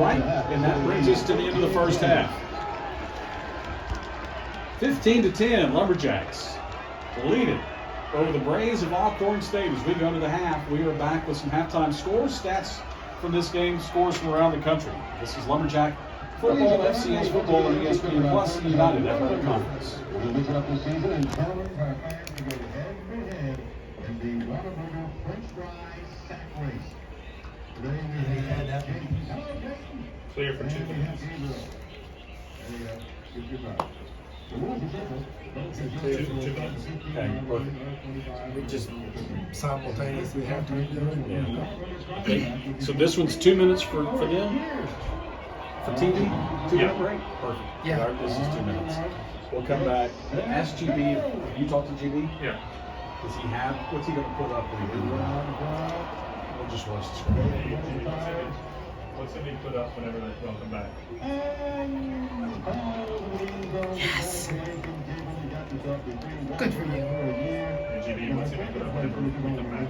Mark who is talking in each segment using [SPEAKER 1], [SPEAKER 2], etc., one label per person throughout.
[SPEAKER 1] right, and that brings us to the end of the first half. 15-10, Lumberjacks lead it over the Braves of Alcorn State. As we go into the half, we are back with some halftime scores, stats from this game, scores from around the country. This is Lumberjack Football, FCS Football, and ESPN Plus United Athletic Conference.
[SPEAKER 2] Clear for 2 minutes.
[SPEAKER 1] Okay, perfect.
[SPEAKER 3] We just simultaneously have to do it.
[SPEAKER 1] Yeah. Okay. So this one's 2 minutes for them? For TV? 2-minute break? Perfect.
[SPEAKER 3] Yeah.
[SPEAKER 1] All right, this is 2 minutes. We'll come back. Ask GB. Have you talked to GB?
[SPEAKER 2] Yeah.
[SPEAKER 1] Does he have, what's he going to put up when he do that? We'll just watch the screen.
[SPEAKER 2] What's going to be put up whenever they welcome back?
[SPEAKER 4] Yes. Good for you.
[SPEAKER 2] And GB, what's going to be put up whenever we come back?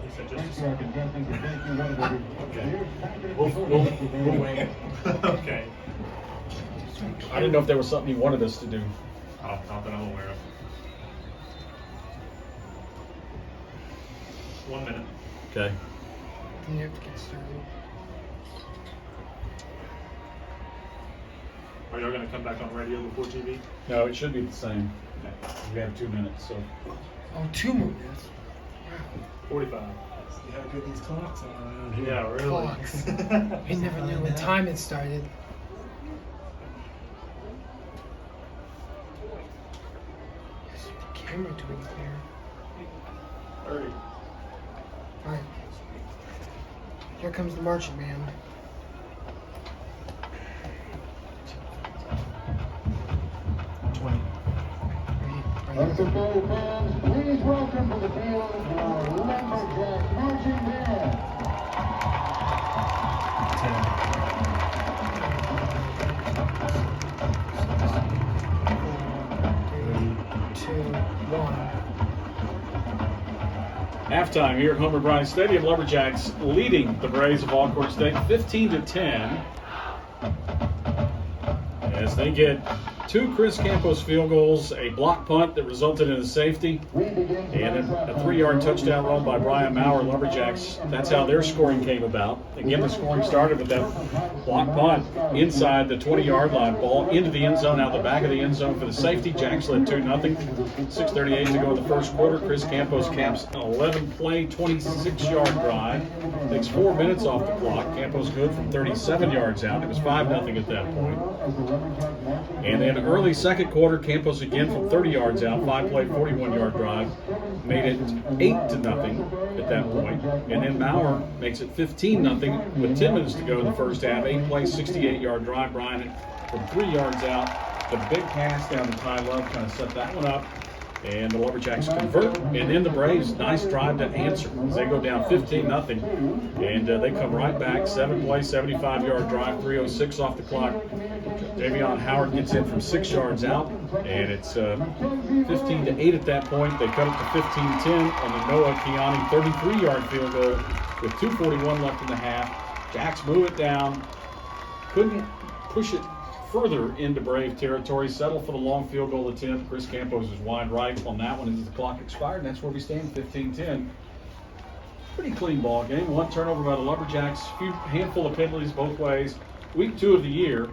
[SPEAKER 2] He said just a second.
[SPEAKER 1] Okay. We'll wait.
[SPEAKER 2] Okay.
[SPEAKER 1] I didn't know if there was something he wanted us to do.
[SPEAKER 2] Not that I'm aware of. 1 minute.
[SPEAKER 1] Okay.
[SPEAKER 4] You have to get started.
[SPEAKER 2] Are y'all going to come back on radio before TV?
[SPEAKER 1] No, it should be the same. We have 2 minutes, so.
[SPEAKER 4] Oh, 2 more minutes.
[SPEAKER 2] 45.
[SPEAKER 3] See how good these clocks are around here.
[SPEAKER 2] Yeah, really.
[SPEAKER 4] Clocks. We never knew what time it started. What's the camera doing there?
[SPEAKER 2] Hurry.
[SPEAKER 4] Alright. Here comes the marching band.
[SPEAKER 5] Football fans, please welcome to the field our Lumberjack marching band.
[SPEAKER 4] 3, 2, 1.
[SPEAKER 1] Halftime here at Homer Bryant Stadium. Lumberjacks leading the Braves of Alcorn State 15-10. As they get 2 Chris Campos field goals, a block punt that resulted in a safety, and a 3-yard touchdown run by Brian Maurer. Lumberjacks, that's how their scoring came about. Again, the scoring started with that block punt inside the 20-yard line, ball into the end zone, out the back of the end zone for the safety. Jacks led 2-0. 6:38 to go in the first quarter. Chris Campos caps an 11-play, 26-yard drive. Takes 4 minutes off the clock. Campos good from 37 yards out. It was 5-0 at that point. And then early second quarter, Campos again from 30 yards out, 5-play, 41-yard drive, made it 8-0 at that point. And then Maurer makes it 15-0 with 10 minutes to go in the first half. 8-play, 68-yard drive. Bryant from 3 yards out. The big pass down to Ty Love kind of set that one up. And the Lumberjacks convert, and then the Braves, nice drive to answer as they go down 15-0, and they come right back, 7-play, 75-yard drive, 3:06 off the clock. Javion Howard gets in from 6 yards out, and it's 15-8 at that point. They cut it to 15-10 on the Noah Kiani 33-yard field goal with 2:41 left in the half. Jacks move it down, couldn't push it further into Brave territory, settle for the long field goal attempt. Chris Campos is wide right on that one as the clock expired, and that's where we stand, 15-10. Pretty clean ball game. 1 turnover by the Lumberjacks, handful of penalties both ways. Week 2 of the year.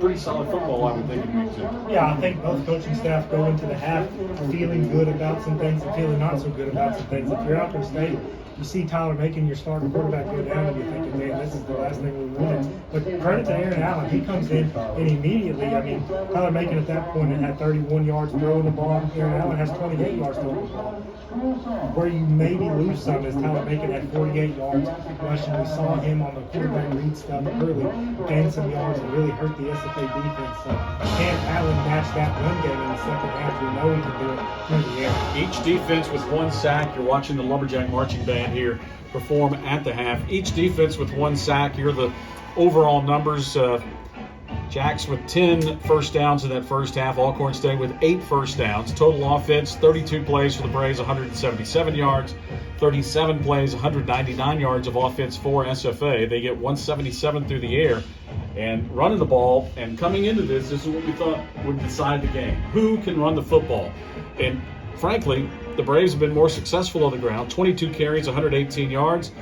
[SPEAKER 1] Pretty solid football, I would think, in week 2.
[SPEAKER 3] Yeah, I think both coaching staff go into the half feeling good about some things and feeling not so good about some things. If you're out there state, you see Tyler making your starting quarterback go down, and you're thinking, man, this is the last thing we wanted. But credit to Aaron Allen. He comes in, and immediately, I mean, Tyler Macon at that point had 31 yards throwing the ball. Aaron Allen has 28 yards throwing the ball. Where you maybe lose some is Tyler Macon had 48 yards rushing. We saw him on the quarterback read stuff early, gain some yards and really hurt the SFA defense. So can Allen match that run game in the second half? We know he can do it through the air.
[SPEAKER 1] Each defense with 1 sack. You're watching the Lumberjack marching band here perform at the half. Each defense with 1 sack. Here are the overall numbers. Jacks with 10 first downs in that first half. Alcorn State with 8 first downs. Total offense, 32 plays for the Braves, 177 yards. 37 plays, 199 yards of offense for SFA. They get 177 through the air and running the ball. And coming into this is what we thought would decide the game. Who can run the football? And frankly, the Braves have been more successful on the ground. 22 carries, 118 yards.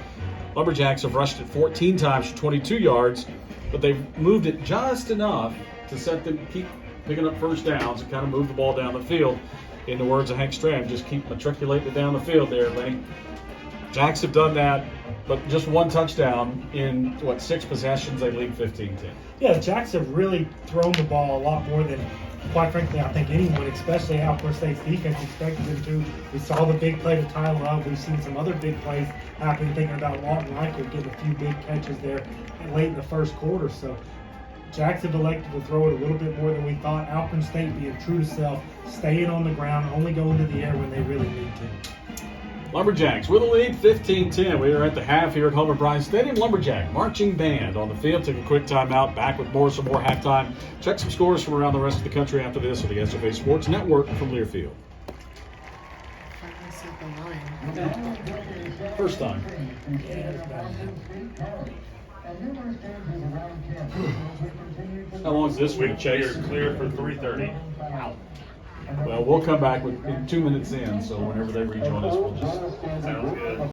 [SPEAKER 1] Lumberjacks have rushed it 14 times for 22 yards. But they've moved it just enough to set them keep picking up first downs and kind of move the ball down the field. In the words of Hank Stram, just keep matriculating it down the field there, Lenny. Jacks have done that, but just one touchdown in, 6 possessions. They lead 15-10.
[SPEAKER 3] Yeah, the Jacks have really thrown the ball a lot more than, quite frankly, I think anyone, especially Alcorn State's defense, expected them to. We saw the big play to Ty Love. We've seen some other big plays happen, thinking about Lawton Reichert getting a few big catches there late in the first quarter. So Jacks have elected to throw it a little bit more than we thought. Alcorn State being true to self, staying on the ground, only going to the air when they really need to.
[SPEAKER 1] Lumberjacks with a lead, 15-10. We are at the half here at Homer Bryant Stadium. Lumberjack marching band on the field. Take a quick timeout. Back with some more halftime. Check some scores from around the rest of the country after this on the SFA Sports Network from Learfield. First time. How long is this week, Chase?
[SPEAKER 2] Clear for 3:30. Wow.
[SPEAKER 1] Well, we'll come back with 2 minutes in, so whenever they rejoin us, we'll just
[SPEAKER 2] Sounds good.